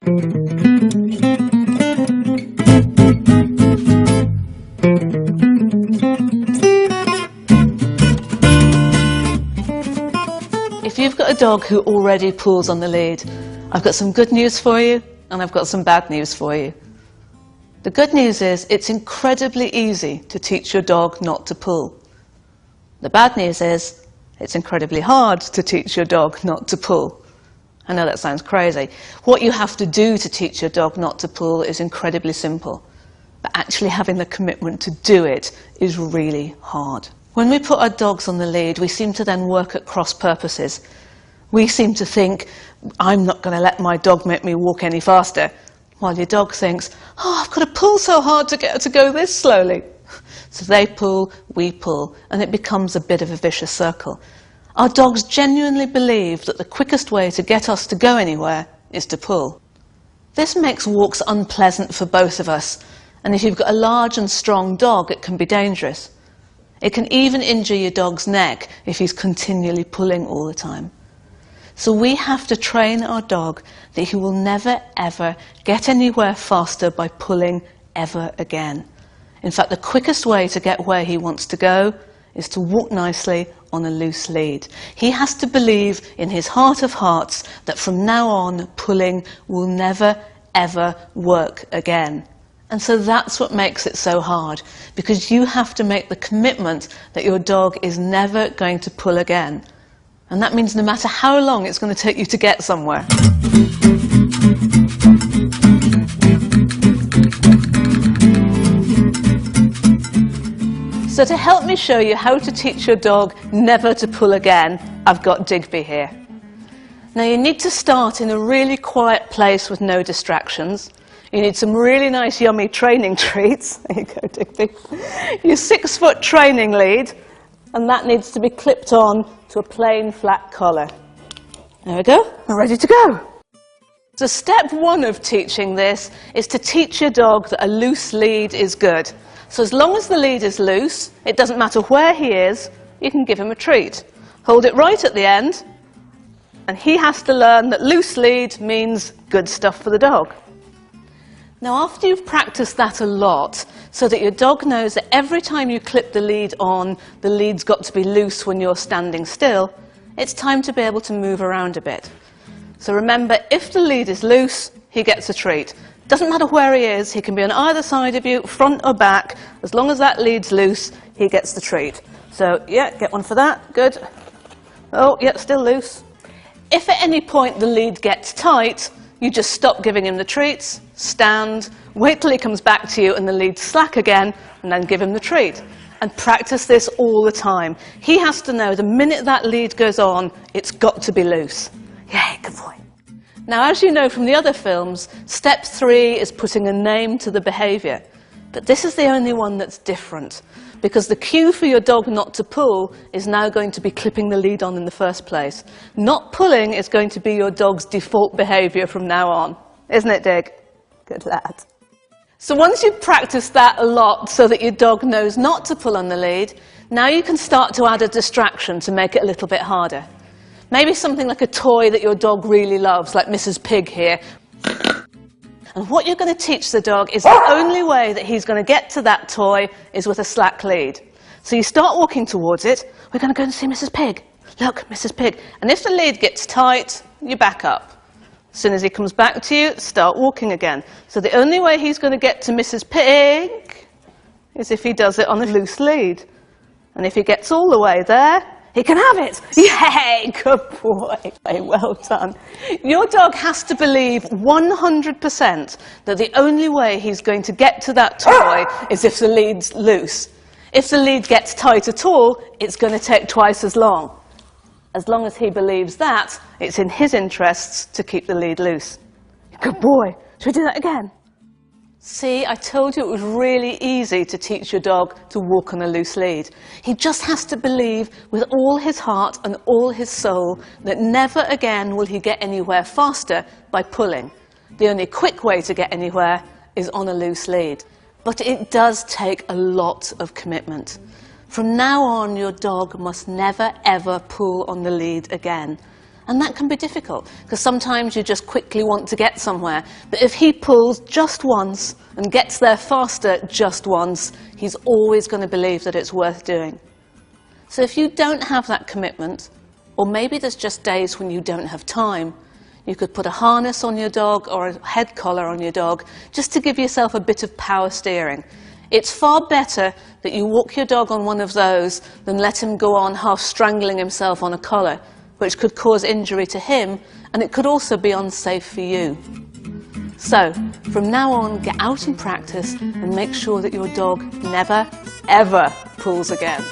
If you've got a dog who already pulls on the lead, I've got some good news for you, and I've got some bad news for you. The good news is it's incredibly easy to teach your dog not to pull. The bad news is it's incredibly hard to teach your dog not to pull. I know that sounds crazy. What you have to do to teach your dog not to pull is incredibly simple, but actually having the commitment to do it is really hard. When we put our dogs on the lead, we seem to then work at cross purposes. We seem to think, I'm not going to let my dog make me walk any faster, while your dog thinks, oh, I've got to pull so hard to get her to go this slowly. So they pull, we pull, and it becomes a bit of a vicious circle. Our dogs genuinely believe that the quickest way to get us to go anywhere is to pull. This makes walks unpleasant for both of us, and if you've got a large and strong dog, it can be dangerous. It can even injure your dog's neck if he's continually pulling all the time. So we have to train our dog that he will never ever get anywhere faster by pulling ever again. In fact, the quickest way to get where he wants to go is to walk nicely on a loose lead. He has to believe in his heart of hearts that from now on pulling will never ever work again. And so that's what makes it so hard, because you have to make the commitment that your dog is never going to pull again. And that means no matter how long it's going to take you to get somewhere. So to help me show you how to teach your dog never to pull again, I've got Digby here. Now you need to start in a really quiet place with no distractions. You need some really nice yummy training treats. There you go, Digby. Your 6-foot training lead, and that needs to be clipped on to a plain flat collar. There we go, we're ready to go. So step 1 of teaching this is to teach your dog that a loose lead is good. So as long as the lead is loose, it doesn't matter where he is, you can give him a treat. Hold it right at the end, and he has to learn that loose lead means good stuff for the dog. Now after you've practiced that a lot, so that your dog knows that every time you clip the lead on, the lead's got to be loose when you're standing still, it's time to be able to move around a bit. So remember, if the lead is loose, he gets a treat. Doesn't matter where he is, he can be on either side of you, front or back, as long as that lead's loose, he gets the treat. So yeah, get one for that, good. Oh, yeah, still loose. If at any point the lead gets tight, you just stop giving him the treats, stand, wait till he comes back to you and the lead's slack again, and then give him the treat. And practice this all the time. He has to know the minute that lead goes on, it's got to be loose. Yay, good boy. Now, as you know from the other films, step 3 is putting a name to the behavior. But this is the only one that's different, because the cue for your dog not to pull is now going to be clipping the lead on in the first place. Not pulling is going to be your dog's default behavior from now on. Isn't it, Dig? Good lad. So once you've practiced that a lot so that your dog knows not to pull on the lead, now you can start to add a distraction to make it a little bit harder. Maybe something like a toy that your dog really loves, like Mrs. Pig here. And what you're going to teach the dog is the only way that he's going to get to that toy is with a slack lead. So you start walking towards it. We're going to go and see Mrs. Pig. Look, Mrs. Pig. And if the lead gets tight, you back up. As soon as he comes back to you, start walking again. So the only way he's going to get to Mrs. Pig is if he does it on a loose lead. And if he gets all the way there, he can have it. Yay, good boy. Okay, well done. Your dog has to believe 100% that the only way he's going to get to that toy is if the lead's loose. If the lead gets tight at all, it's going to take twice as long. As long as he believes that, it's in his interests to keep the lead loose. Good boy. Should we do that again? See, I told you it was really easy to teach your dog to walk on a loose lead. He just has to believe with all his heart and all his soul that never again will he get anywhere faster by pulling. The only quick way to get anywhere is on a loose lead. But it does take a lot of commitment. From now on, your dog must never ever pull on the lead again. And that can be difficult, because sometimes you just quickly want to get somewhere. But if he pulls just once and gets there faster just once, he's always going to believe that it's worth doing. So if you don't have that commitment, or maybe there's just days when you don't have time, you could put a harness on your dog or a head collar on your dog just to give yourself a bit of power steering. It's far better that you walk your dog on one of those than let him go on half strangling himself on a collar, which could cause injury to him, and it could also be unsafe for you. So, from now on, get out and practice and make sure that your dog never, ever pulls again.